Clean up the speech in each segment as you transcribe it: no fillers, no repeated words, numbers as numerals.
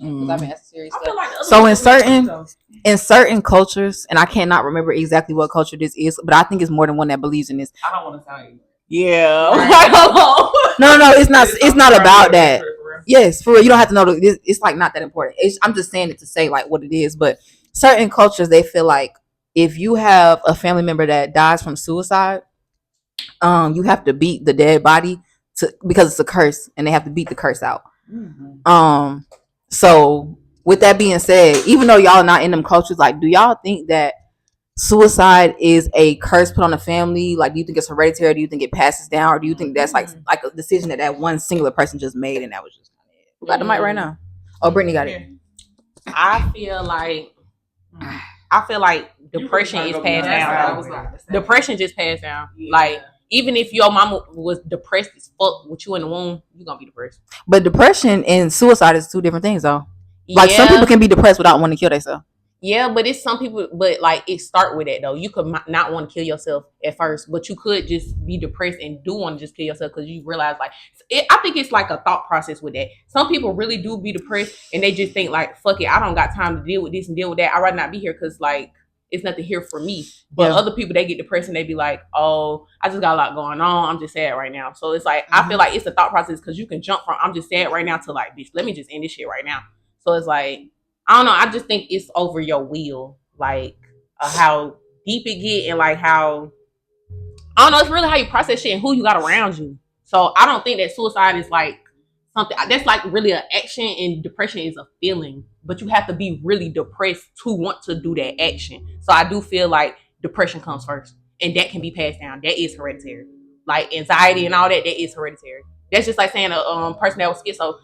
Because I've been asking serious stuff. Like so in certain cultures, and I cannot remember exactly what culture this is, but I think it's more than one that believes in this. I don't want to sound ignorant. Yeah. No, it's not. It's not about that. Yes, for real. You don't have to know. It's like not that important. I'm just saying it to say like what it is. But certain cultures, they feel like if you have a family member that dies from suicide, you have to beat the dead body because it's a curse, and they have to beat the curse out. Mm-hmm. So with that being said, even though y'all are not in them cultures, like, do y'all think that suicide is a curse put on the family? Like, do you think it's hereditary? Do you think it passes down, or do you think that's like a decision that one singular person just made and that was just? Who got the mic right now? Oh, Brittany got it. I feel like depression is passed down. Depression just passed down. Like, even if your mama was depressed as fuck with you in the womb, you're gonna be depressed. But depression and suicide is two different things, though. Like, some people can be depressed without wanting to kill themselves. Yeah, but it's some people, but like it start with that though. You could not want to kill yourself at first, but you could just be depressed and do want to just kill yourself because you realize like, I think it's like a thought process with that. Some people really do be depressed and they just think like, fuck it, I don't got time to deal with this and deal with that. I'd rather not be here because like, it's nothing here for me. But other people, they get depressed and they be like, oh, I just got a lot going on. I'm just sad right now. So it's like, I feel like it's a thought process because you can jump from I'm just sad right now to like, bitch, let me just end this shit right now. So it's like, I don't know. I just think it's over your will, like how deep it get and like how, I don't know. It's really how you process shit and who you got around you. So I don't think that suicide is like something that's like really an action, and depression is a feeling. But you have to be really depressed to want to do that action. So I do feel like depression comes first, and that can be passed down. That is hereditary. Like anxiety and all that, that is hereditary. That's just like saying a person that was schizo,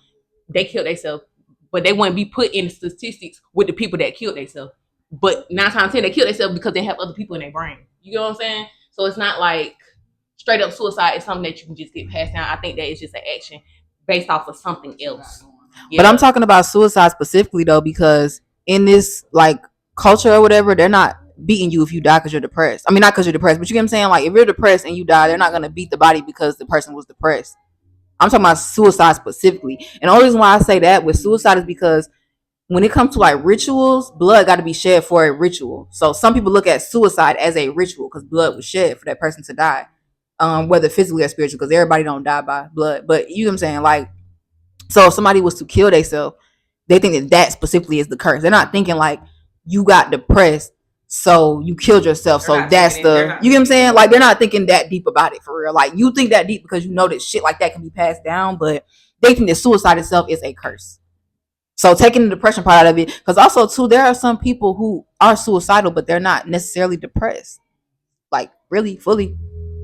they killed themselves. But they wouldn't be put in statistics with the people that killed themselves. But 9 times 10, they kill themselves because they have other people in their brain. You know what I'm saying? So it's not like straight up suicide is something that you can just get passed down. I think that it's just an action based off of something else. Yeah. But I'm talking about suicide specifically though, because in this like culture or whatever, they're not beating you if you die because you're depressed. I mean, not because you're depressed, but you get what I'm saying? Like, if you're depressed and you die, they're not going to beat the body because the person was depressed. I'm talking about suicide specifically. And the only reason why I say that with suicide is because when it comes to like rituals, blood got to be shed for a ritual. So some people look at suicide as a ritual because blood was shed for that person to die, whether physically or spiritually, because everybody don't die by blood. But you know what I'm saying? Like, so if somebody was to kill themselves, they think that specifically is the curse. They're not thinking like you got depressed, so you killed yourself. So that's the, you get what I'm saying? Like, they're not thinking that deep about it for real. Like, you think that deep because you know that shit like that can be passed down, but they think that suicide itself is a curse. So taking the depression part out of it, because also too, there are some people who are suicidal, but they're not necessarily depressed. Like, really, fully,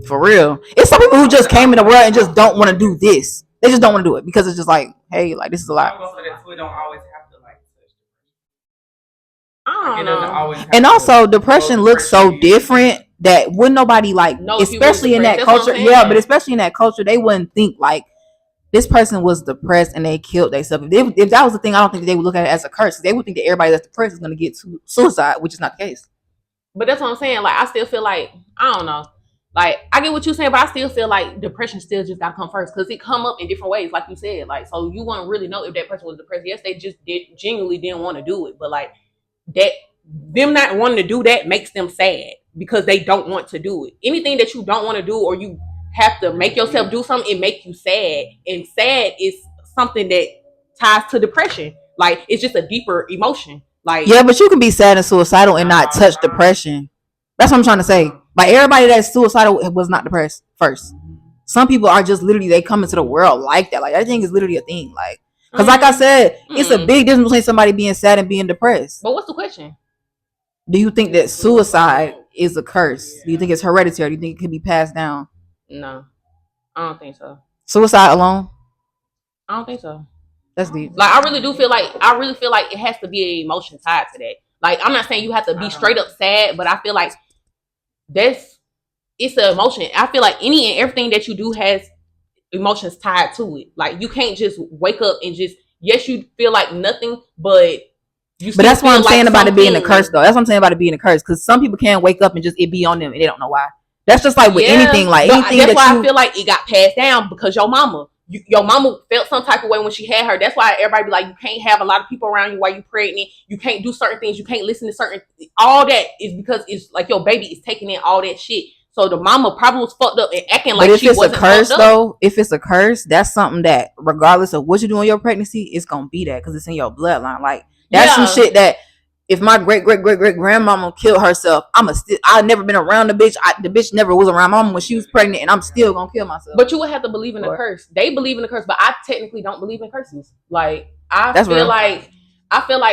for real. It's some people who just came in the world and just don't want to do this. They just don't want to do it because it's just like, hey, like, this is a lot. I don't know. And also, depression looks so different that wouldn't nobody like, especially in that culture. Yeah, but especially in that culture, they wouldn't think like this person was depressed and they killed themselves. If that was the thing, I don't think they would look at it as a curse. They would think that everybody that's depressed is going to get suicide, which is not the case. But that's what I'm saying. Like, I still feel like, I don't know. Like, I get what you're saying, but I still feel like depression still just gotta come first because it come up in different ways, like you said. Like, so you wouldn't really know if that person was depressed. Yes, they just genuinely didn't want to do it, but like that, them not wanting to do that makes them sad because they don't want to do it. Anything that you don't want to do or you have to make yourself do something, it makes you sad, and sad is something that ties to depression. Like, it's just a deeper emotion. Like, yeah, but you can be sad and suicidal and not touch depression. That's what I'm trying to say. Like, everybody that's suicidal was not depressed first. Some people are just literally, they come into the world like that. Like, I think it's literally a thing. Like, because like I said, it's a big difference between somebody being sad and being depressed. But what's the question? Do you think that suicide is a curse? Do you think it's hereditary? Do you think it can be passed down? No, I don't think so. Suicide alone? I don't think so. That's deep. Like, I really feel like it has to be an emotion tied to that. Like, I'm not saying you have to be straight up sad, but I feel like it's an emotion. I feel like any and everything that you do has emotions tied to it. Like, you can't just wake up and just, yes, you feel like nothing, but you. But that's what I'm saying about it being a curse, though. That's what I'm saying about it being a curse, because some people can't wake up and just it be on them and they don't know why. That's just like with anything. Like, anything that's why I feel like it got passed down because your mama. your mama felt some type of way when she had her. That's why everybody be like, you can't have a lot of people around you while you pregnant. You can't do certain things. You can't listen to certain. All that is because it's like your baby is taking in all that shit. So the mama probably was fucked up and acting like she wasn't fucked up. But if it's a curse, though, if it's a curse, that's something that, regardless of what you do in your pregnancy, it's gonna be that because it's in your bloodline. Like that's some shit that if my great grandmama killed herself, I've never been around the bitch. The bitch never was around mama when she was pregnant, and I'm still gonna kill myself. But you would have to believe in the curse. They believe in the curse, but I technically don't believe in curses. Like I feel like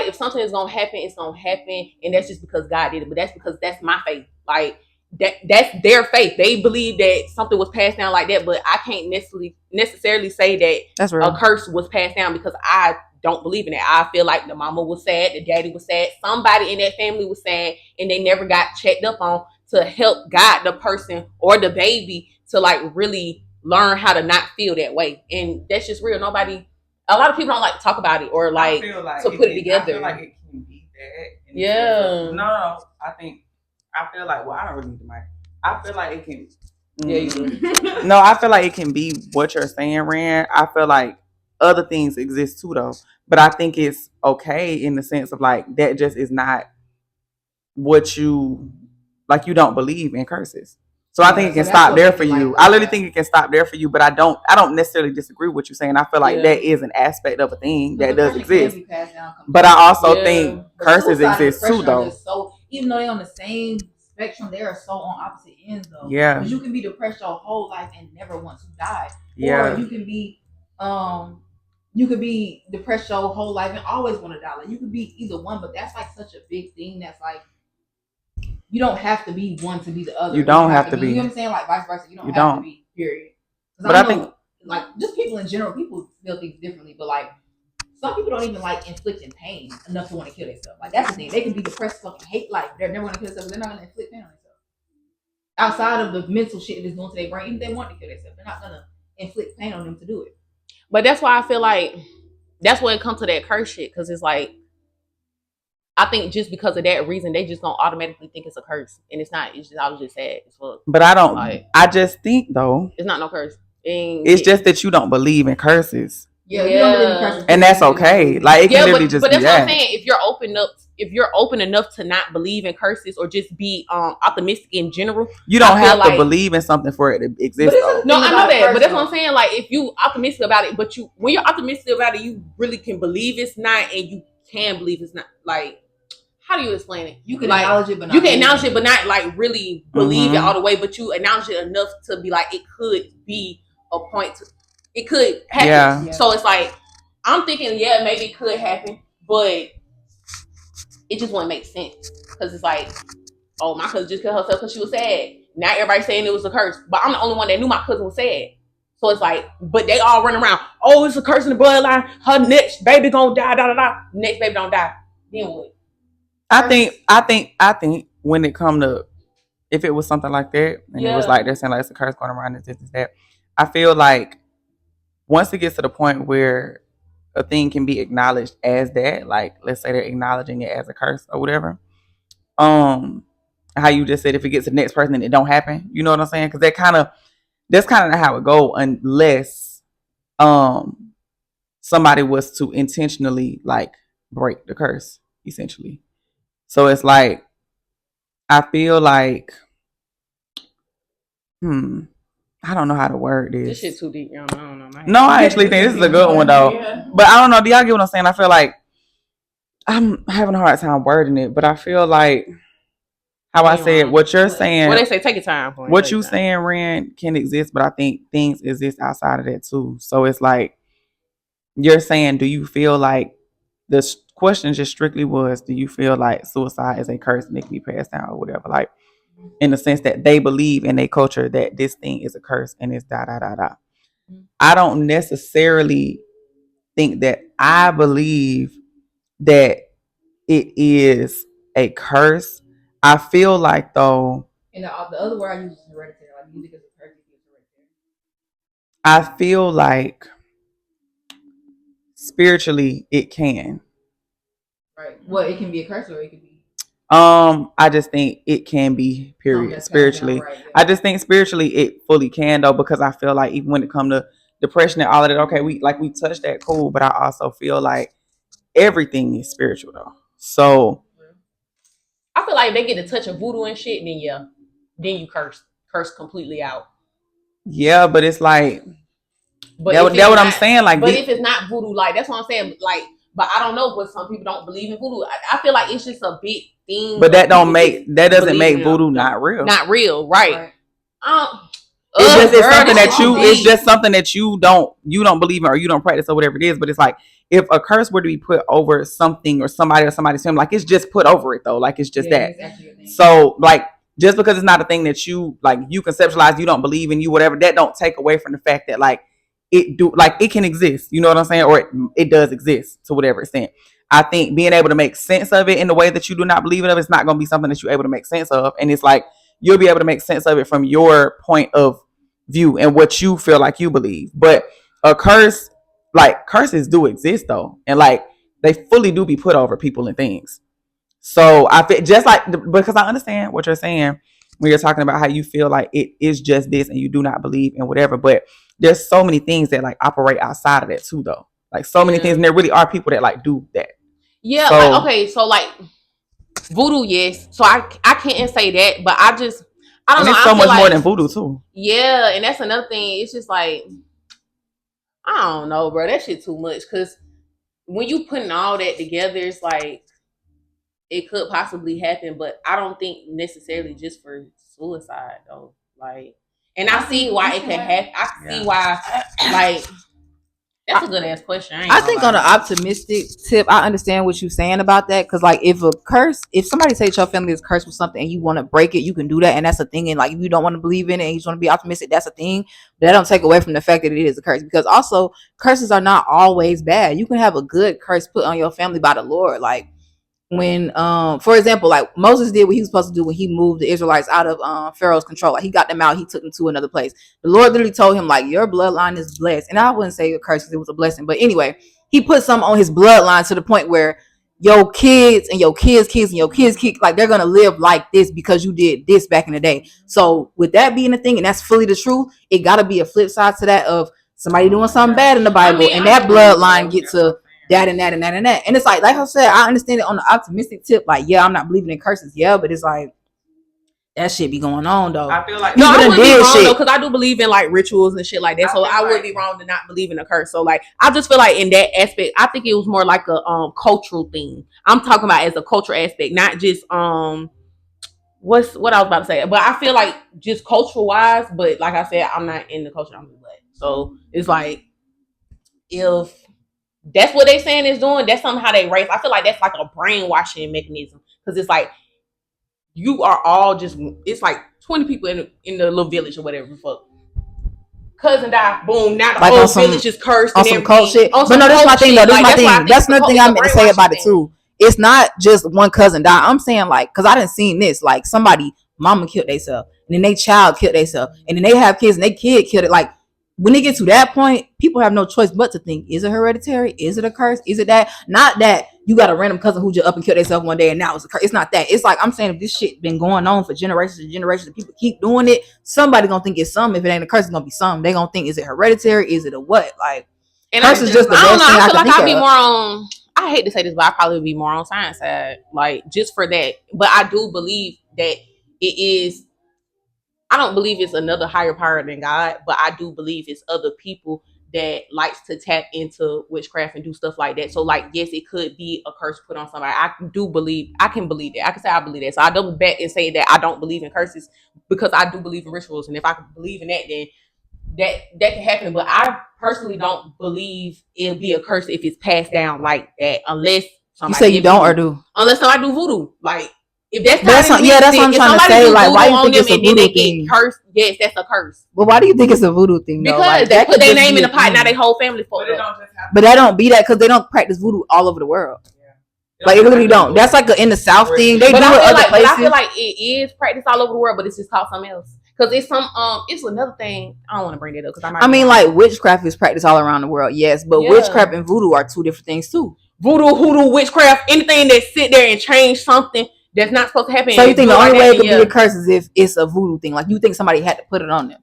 if something is gonna happen, it's gonna happen, and that's just because God did it. But that's because that's my faith. Like that's their faith. They believe that something was passed down like that, but I can't necessarily say that a curse was passed down because I don't believe in it. I feel like the mama was sad, the daddy was sad, somebody in that family was sad, and they never got checked up on to help guide the person or the baby to like really learn how to not feel that way. And that's just real. A lot of people don't like to talk about it or like to put it together. I feel like it can be that. Yeah. No, I feel like, well, I don't really need the mic. I feel like it can. Yeah, you do. No, I feel like it can be what you're saying, Rand. I feel like other things exist too, though. But I think it's okay in the sense of like that just is not what you like. You don't believe in curses. So I think it can stop there for you. I literally think it can stop there for you, but I don't necessarily disagree with what you're saying. I feel like that is an aspect of a thing that does exist. But I also think curses exist too, though. So even though they're on the same spectrum, they are so on opposite ends, though. Yeah. Because you can be depressed your whole life and never want to die. Yeah. Or you could be depressed your whole life and always want to die. Like you could be either one, but that's like such a big thing. That's like. You don't have to be one to be the other. You don't have to be. You know what I'm saying? Like vice versa. You don't have to be. Period. But I think, like, just people in general, people feel things differently. But like, some people don't even like inflicting pain enough to want to kill themselves. Like that's the thing. They can be depressed, fucking hate life. They're never going to kill themselves. They're not going to inflict pain on themselves. Outside of the mental shit that it's doing to their brain, even if they want to kill themselves, they're not going to inflict pain on them to do it. But that's why I feel like that's when it comes to that curse shit, because it's like. I think just because of that reason, they just don't automatically think it's a curse, and it's not. It's just I was just sad as fuck. But I don't. Like, I just think though, it's not no curse. It's just that you don't believe in curses. Yeah. You don't believe in curses, and that's okay. Like it can literally just. But that's be what I'm saying. If you're open enough to not believe in curses or just be optimistic in general, you don't have to believe in something for it to exist. No, I know that, but that's what I'm saying. Like if you optimistic about it, but when you're optimistic about it, you really can believe it's not, and you can believe it's not. Like. How do you explain it? You can acknowledge it, but not you can acknowledge it, but not like really believe it all the way. But you acknowledge it enough to be like, it could be a point. It could happen. Yeah. So it's like I'm thinking, yeah, maybe it could happen, but it just wouldn't make sense because it's like, oh, my cousin just killed herself because she was sad. Now everybody's saying it was a curse, but I'm the only one that knew my cousin was sad. So it's like, but they all run around. Oh, it's a curse in the bloodline. Her next baby gonna die. Next baby don't die. Then what? I think when it come to if it was something like that and it was like they're saying like it's a curse going around this that, I feel like once it gets to the point where a thing can be acknowledged as that, like let's say they're acknowledging it as a curse or whatever, how you just said if it gets to the next person and it don't happen, you know what I'm saying? Because that's kind of not how it go unless somebody was to intentionally like break the curse essentially. So it's like, I feel like, I don't know how to word this. This shit too deep, y'all. I don't know. No, I actually think this is a good one though. Yeah. But I don't know. Do y'all get what I'm saying? I feel like I'm having a hard time wording it, but I feel like how I said what you're saying. What they say, take your time. What you saying, Ren, can exist, but I think things exist outside of that too. So it's like you're saying, do you feel like the question just strictly was, do you feel like suicide is a curse and it can be passed down or whatever? Like, in the sense that they believe in their culture that this thing is a curse and it's da da da da. I don't necessarily think that I believe that it is a curse. I feel like though. And the other word I use is hereditary. Like you think it's a curse, it's hereditary. I feel like spiritually it can. Right. Well, it can be a curse or it can be. I just think it can be, period, spiritually. Right, yeah. I just think spiritually it fully can though, because I feel like even when it comes to depression and all of that. Okay, we touched that, cool, but I also feel like everything is spiritual though. So I feel like if they get a touch of voodoo and shit, then you curse completely out. Yeah, but it's like, but that's what I'm saying. Like, but if it's not voodoo, like that's what I'm saying. Like, but I don't know, but some people don't believe in voodoo. I feel like it's just a big thing. But that doesn't make voodoo not real. Not real, right? It's just something that you don't believe in or you don't practice or whatever it is. But it's like, if a curse were to be put over something or somebody's family, like, it's just put over it though. Like, it's just that. Exactly. So like, just because it's not a thing that you conceptualize, you don't believe in, you whatever, that don't take away from the fact that like it can exist. You know what I'm saying? Or it does exist to whatever extent. I think being able to make sense of it in the way that you do not believe in it, it's not going to be something that you're able to make sense of. And it's like, you'll be able to make sense of it from your point of view and what you feel like you believe. But a curse, like, curses do exist though. And like, they fully do be put over people and things. So I feel just like, because I understand what you're saying when you're talking about how you feel like it is just this and you do not believe in whatever. But there's so many things that like operate outside of that too though. Like so many things. And there really are people that like do that. Yeah. So, like, okay. So like voodoo, yes. So I can't say that, but I don't know. It's so much more than voodoo too. Yeah. And that's another thing. It's just like, I don't know, bro. That shit too much. Cause when you putting all that together, it's like, it could possibly happen, but I don't think necessarily just for suicide though. Like, and I see why it could happen. I see why, like, that's a good ass question. I think on an optimistic tip, I understand what you're saying about that. Cause like, if somebody says your family is cursed with something and you want to break it, you can do that. And that's a thing. And like, if you don't want to believe in it and you just want to be optimistic, that's a thing. But that don't take away from the fact that it is a curse, because also curses are not always bad. You can have a good curse put on your family by the Lord. Like, when for example, like Moses did what he was supposed to do when he moved the Israelites out of Pharaoh's control. Like, he got them out, he took them to another place. The Lord literally told him, like, your bloodline is blessed. And I wouldn't say a curse because it was a blessing, but anyway, he put something on his bloodline to the point where your kids and your kids and your kids, like, they're gonna live like this because you did this back in the day. So with that being a thing, and that's fully the truth, it gotta be a flip side to that of somebody doing something bad in the Bible, and that bloodline get to that and that and that and that. And it's like I said, I understand it on the optimistic tip. Like, yeah, I'm not believing in curses. Yeah, but it's like, that shit be going on though. I feel like I would be wrong though, because I do believe in like rituals and shit like that. So I would be wrong to not believe in a curse. So like, I just feel like in that aspect, I think it was more like a cultural thing. I'm talking about as a cultural aspect, not just what I was about to say. But I feel like just cultural wise. But like I said, I'm not in the culture. I'm black. So it's like, if that's what they saying is doing, that's somehow how they raise. I feel like that's like a brainwashing mechanism, because it's like, you are all just, it's like 20 people in the little village or whatever. Fuck, cousin died, boom, now the like whole village is cursed on some cult shit. But no, that's my thing though. That's my thing. That's another thing I meant to say about it too. It's not just one cousin died. I'm saying, like, because I didn't seen this, like, somebody mama killed themselves, and then they child killed themselves, and then they have kids and they kid killed it. Like, when they get to that point, people have no choice but to think, is it hereditary? Is it a curse? Is it that? Not that you got a random cousin who just up and killed themselves one day and now it's a curse. It's not that. It's like, I'm saying, if this shit been going on for generations and generations and people keep doing it, somebody gonna think it's something. If it ain't a curse, it's gonna be something. They gonna think, is it hereditary? Is it a what? Like, and curse is just the best thing I feel like I'd be more on, I hate to say this, but I probably be more on science side, like, just for that. But I do believe that it is, I don't believe it's another higher power than God, but I do believe it's other people that likes to tap into witchcraft and do stuff like that. So like, yes, it could be a curse put on somebody. I can believe that. I can say I believe that. So I double back and say that I don't believe in curses, because I do believe in rituals. And if I can believe in that, then that can happen. But I personally don't believe it'll be a curse if it's passed down like that, unless somebody, you say you don't voodoo. Or do, unless somebody do voodoo. Like, if that's that's what I'm trying to say. Like, why do you think it's a voodoo thing? Cursed, yes, that's a curse. Well, why do you think it's a voodoo thing? Because like, they put their name in the pot, now their whole family fucked up. But that don't be that, because they don't practice voodoo all over the world. Yeah. Like, it literally don't. That's like a in the South thing. They do it other places. But I feel like it is practiced all over the world, but it's just called something else. Because it's it's another thing. I don't want to bring it up because I mean, like, witchcraft is practiced all around the world, yes, but witchcraft and voodoo are two different things too. Voodoo, hoodoo, witchcraft, anything that sit there and change something that's not supposed to happen. So you think the only way it could be a curse is if it's a voodoo thing? Like, you think somebody had to put it on them?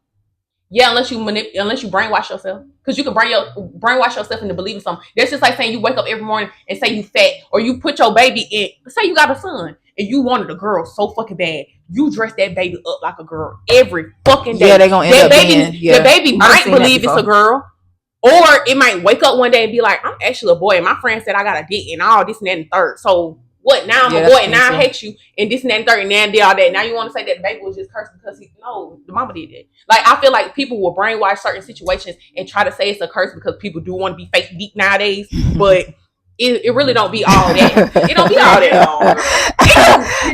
Yeah, unless you brainwash yourself, because you can brainwash yourself into believing something. That's just like saying you wake up every morning and say you fat, or you put your baby in. Say you got a son and you wanted a girl so fucking bad, you dress that baby up like a girl every fucking day. Yeah, they gonna end up being. Yeah, the baby might believe it's a girl, or it might wake up one day and be like, I'm actually a boy, and my friend said I got a dick and all this and that and third. So what? Now I'm a boy, and now I hate you, and this and that and third, and now did all that. Now you want to say that the baby was just cursed because the mama did it. Like, I feel like people will brainwash certain situations and try to say it's a curse because people do want to be fake deep nowadays, but it really don't be all that. It don't be all that.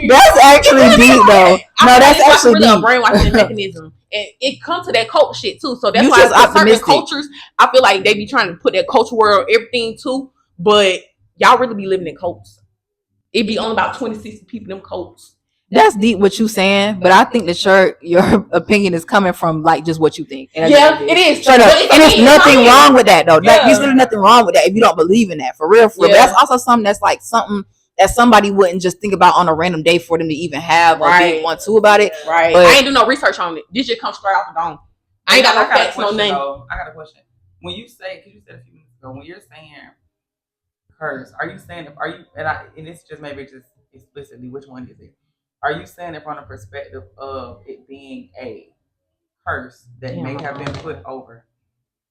That's actually deep though. No, that's actually really a brainwashing mechanism, and it comes to that cult shit too. So that's you why certain cultures, I feel like they be trying to put that culture world everything too, but y'all really be living in cults. It be only about 26 people in them cults. That's deep what you saying, but I think that your opinion is coming from like just what you think. And yeah, it is. And there's nothing wrong with that though. Yeah. There's really nothing wrong with that if you don't believe in that for real. But that's also something that's like something that somebody wouldn't just think about on a random day for them to even have or didn't want to about it. Right. But I ain't do no research on it. This just come straight off the dome. I ain't got no facts, no name. I got a question. When you say, because you said a few minutes ago, when you're saying curse, are you saying and it's just maybe just explicitly, which one is it? Are you saying it from the perspective of it being a curse that may have been put over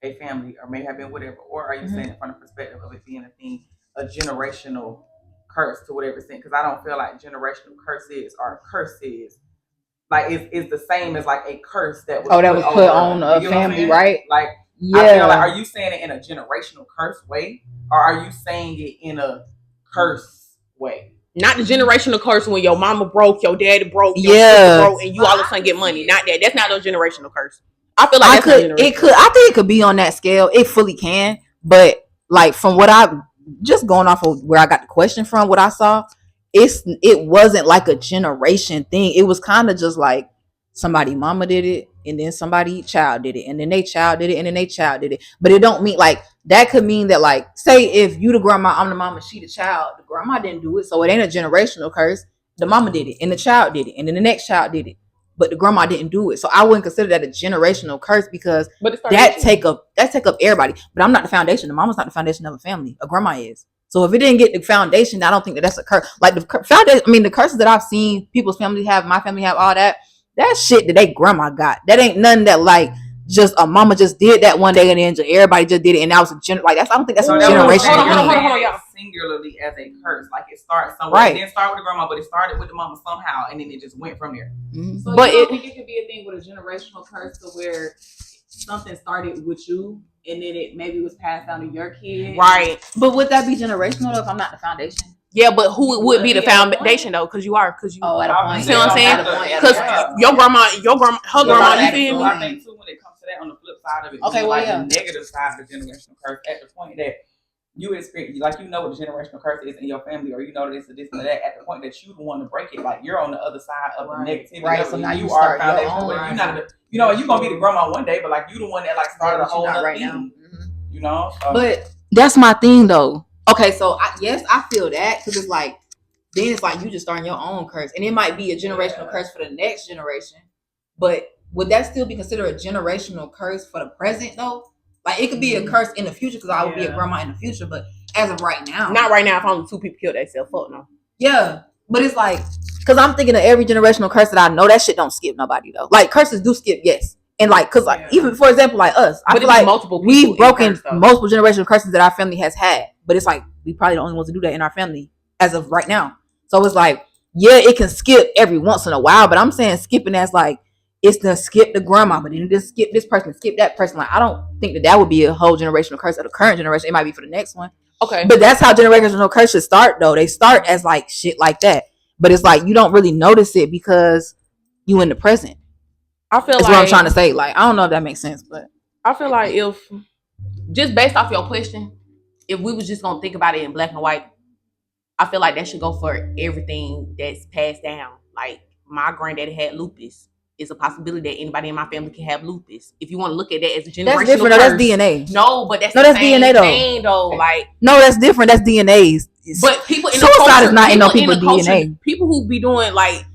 a family or may have been whatever? Or are you saying it from the perspective of it being a generational curse to whatever extent? Because I don't feel like generational curses like is the same as like a curse that was put on a family, right? Like, I feel like, are you saying it in a generational curse way? Or are you saying it in a curse way? Not the generational curse when your mama broke, your daddy broke, your sister broke, and you all of a sudden get money. Not that. That's not no generational curse. I feel like I think it could be on that scale. It fully can. But like from what I just going off of where I got the question from, what I saw, it wasn't like a generation thing. It was kind of just like somebody mama did it, and then somebody child did it, and then they child did it, and then they child did it. But it don't mean like that could mean that like say if you the grandma, I'm the mama, she the child. The grandma didn't do it, so it ain't a generational curse. The mama did it, and the child did it, and then the next child did it, but the grandma didn't do it. So I wouldn't consider that a generational curse because that take up everybody. But I'm not the foundation. The mama's not the foundation of a family. A grandma is. So if it didn't get the foundation, I don't think that's a curse. Like the foundation, I mean, the curses that I've seen people's family have, my family have, all that. That shit that they grandma got. That ain't nothing that like just a mama just did that one day and then everybody just did it and that was a like that's. I don't think that's a generation. Hold on, y'all. Singularly as a curse, like it started somewhere. Right. It didn't start with the grandma, but it started with the mama somehow, and then it just went from there. Mm-hmm. So but you think it could be a thing with a generational curse to where something started with you and then it maybe was passed down to your kid, right? But would that be generational if I'm not the foundation? Yeah, but who would be the foundation though? Because you at a point. You see what I'm saying? Because your grandma, her grandma, you feel me? I think too when it comes to that on the flip side of it, okay, well, the negative side of the generational curse at the point that you experience, like you know what the generational curse is in your family, or you know that it's this and that. At the point that you the one to break it, like you're on the other side of the negativity. Right. So now you are foundational, but you're not. You know, you're gonna be the grandma one day, but like you the one that like started a whole other thing. Mm-hmm. You know. But that's my thing though. Okay, so I feel that because it's like then it's like you just starting your own curse, and it might be a generational curse for the next generation. But would that still be considered a generational curse for the present though? Like it could be a curse in the future because I would be a grandma in the future, but as of right now, not right now. If only 2 people kill themselves, fuck no. Yeah, but it's like because I'm thinking of every generational curse that I know. That shit don't skip nobody though. Like curses do skip, yes. And like, cause like even for example, like us, I feel like we've broken multiple generational curses that our family has had. But it's like we probably the only ones to do that in our family as of right now. So it's like, yeah, it can skip every once in a while, but I'm saying skipping as like it's to skip the grandma, but then just skip this person, skip that person. Like I don't think that would be a whole generational curse of the current generation. It might be for the next one. Okay, but that's how generational curses start though. They start as like shit like that, but it's like you don't really notice it because you in the present. I feel that's what I'm trying to say. Like I don't know if that makes sense, but I feel like if just based off your question, if we was just gonna think about it in black and white, I feel like that should go for everything that's passed down. Like my granddaddy had lupus. It's a possibility that anybody in my family can have lupus. If you want to look at that as a generational that's different. Curse, that's DNA. No, but that's DNA though. Like no, that's different. That's DNA's. But people in suicide the culture, is not in no people's DNA. People who be doing like